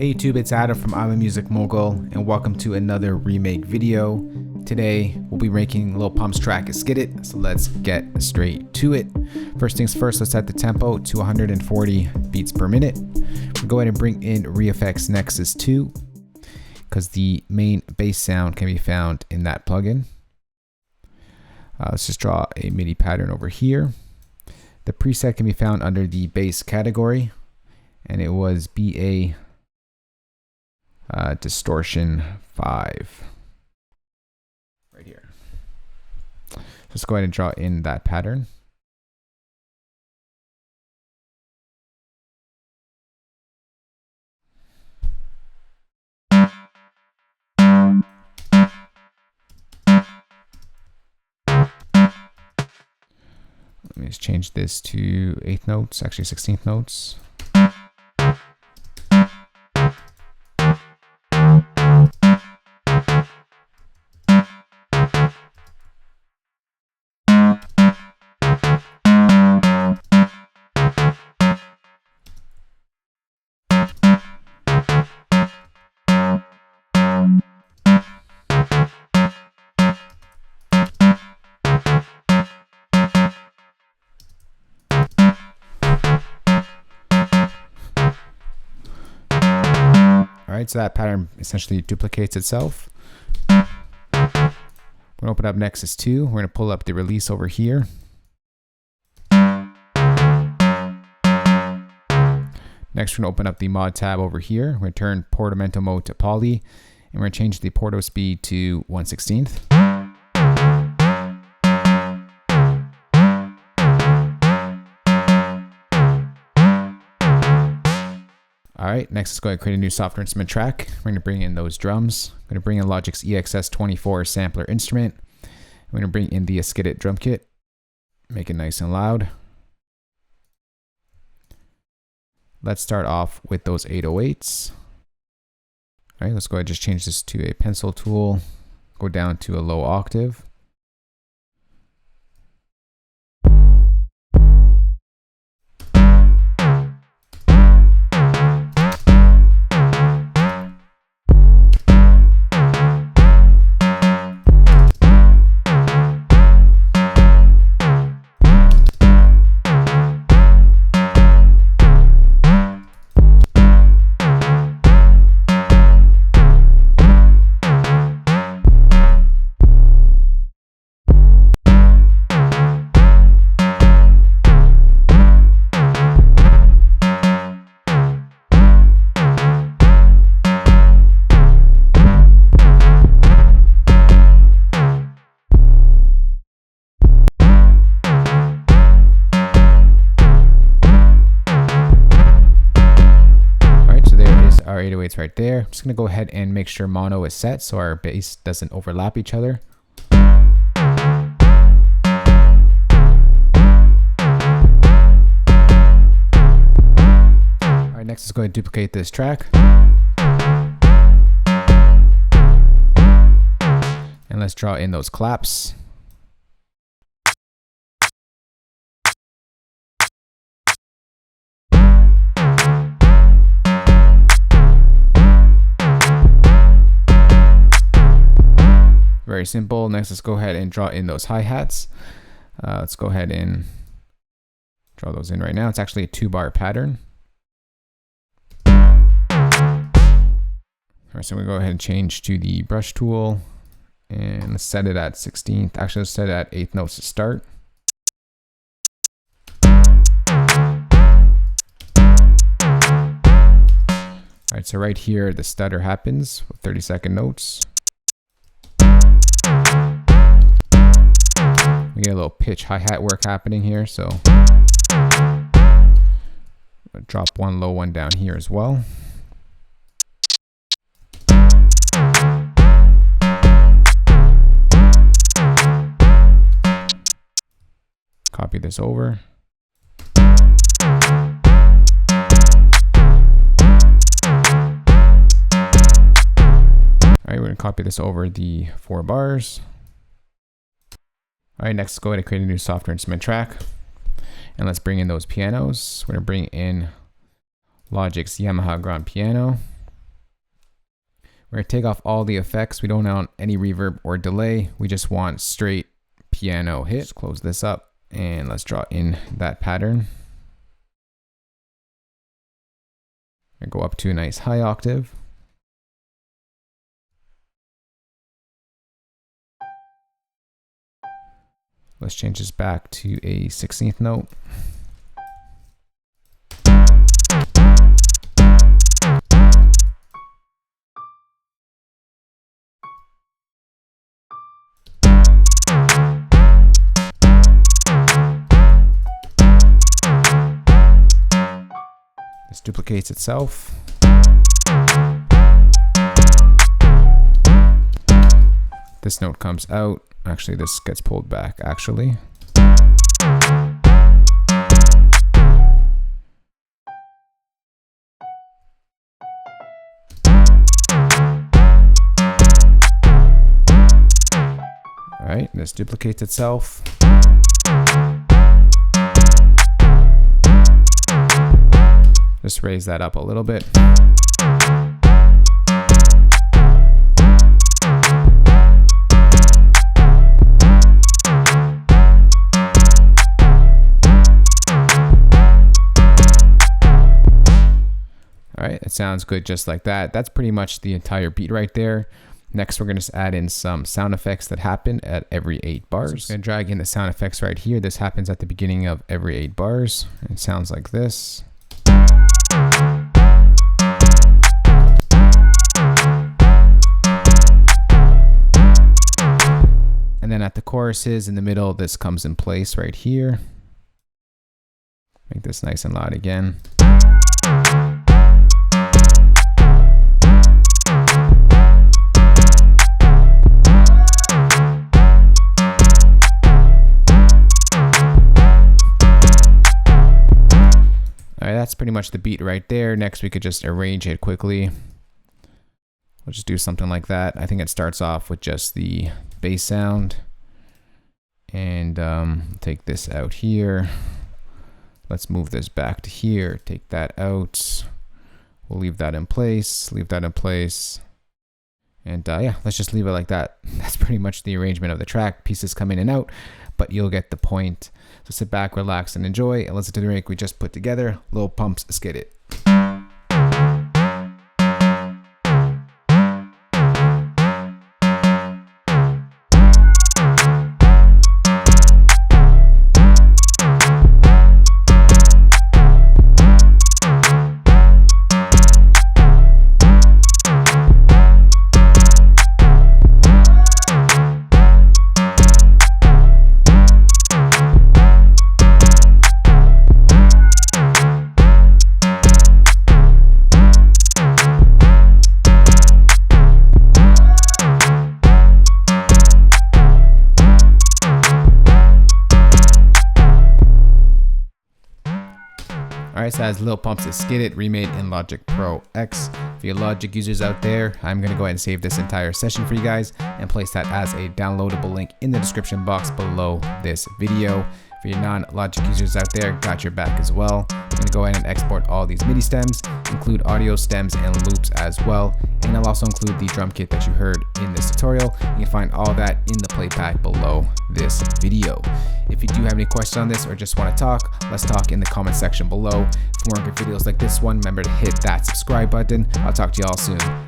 Hey YouTube, it's Adam from I'm a Music Mogul, and welcome to another remake video. Today, we'll be making Lil Pumps track EESSKEETIT, so let's get straight to it. First things first, let's set the tempo to 140 beats per minute. We'll go ahead and bring in ReFX Nexus 2, because the main bass sound can be found in that plugin. Let's just draw a MIDI pattern over here. The preset can be found under the bass category, and it was BA distortion 5 right here. Just go ahead and draw in that pattern. Let me just change this to 8th notes, actually 16th notes. Alright, so that pattern essentially duplicates itself. We're going to open up Nexus 2. We're going to pull up the release over here. Next, we're going to open up the mod tab over here. We're going to turn portamento mode to poly, and we're going to change the porto speed to 1/16. Alright, next let's go ahead and create a new software instrument track. We're going to bring in those drums. I'm going to bring in Logic's EXS24 sampler instrument. We're going to bring in the EESSKEETIT drum kit. Make it nice and loud. Let's start off with those 808s. Alright, let's go ahead and just change this to a pencil tool. Go down to a low octave. Our 808s right there. I'm just going to go ahead and make sure mono is set so our bass doesn't overlap each other. Alright, next let's go ahead and duplicate this track. And let's draw in those claps. Very simple. Next, let's go ahead and draw in those hi-hats. Let's go ahead and draw those in right now. It's actually a 2-bar pattern. All right, so we go ahead and change to the brush tool and let's set it at 16th. Actually, let's set it at 8th notes to start. All right, so right here, the stutter happens with 30-second notes. We get a little pitch hi-hat work happening here, so I'll drop one low one down here as well. Copy this over. Alright, we're going to copy this over the 4 bars. Alright, next go ahead and create a new software instrument track. And let's bring in those pianos. We're going to bring in Logic's Yamaha Grand Piano. We're going to take off all the effects. We don't want any reverb or delay. We just want straight piano hit. Let's close this up and let's draw in that pattern. And go up to a nice high octave. Let's change this back to a 16th note. This duplicates itself. This note comes out. Actually, this gets pulled back, actually. All right, this duplicates itself. Just raise that up a little bit. All right, it sounds good just like that. That's pretty much the entire beat right there. Next, we're going to add in some sound effects that happen at every 8 bars. So I'm going to drag in the sound effects right here. This happens at the beginning of every 8 bars. It sounds like this. And then at the choruses in the middle, this comes in place right here. Make this nice and loud again. That's pretty much the beat right there. Next, we could just arrange it quickly. We'll just do something like that. I think it starts off with just the bass sound. And take this out here. Let's move this back to here. Take that out. We'll leave that in place. Leave that in place. And yeah, let's just leave it like that. That's pretty much the arrangement of the track. Pieces come in and out, but you'll get the point. So sit back, relax, and enjoy, and listen to the remake we just put together. Lil Pumps, Skid It. Alright, so as Lil Pumps is Skid It, remade in Logic Pro X. For you Logic users out there, I'm going to go ahead and save this entire session for you guys and place that as a downloadable link in the description box below this video. For your non-Logic users out there, got your back as well. I'm going to go ahead and export all these MIDI stems, include audio stems and loops as well. And I'll also include the drum kit that you heard in this tutorial. You can find all that in the play pack below this video. If you do have any questions on this or just want to talk, let's talk in the comment section below. For more good videos like this one, remember to hit that subscribe button. I'll talk to you all soon.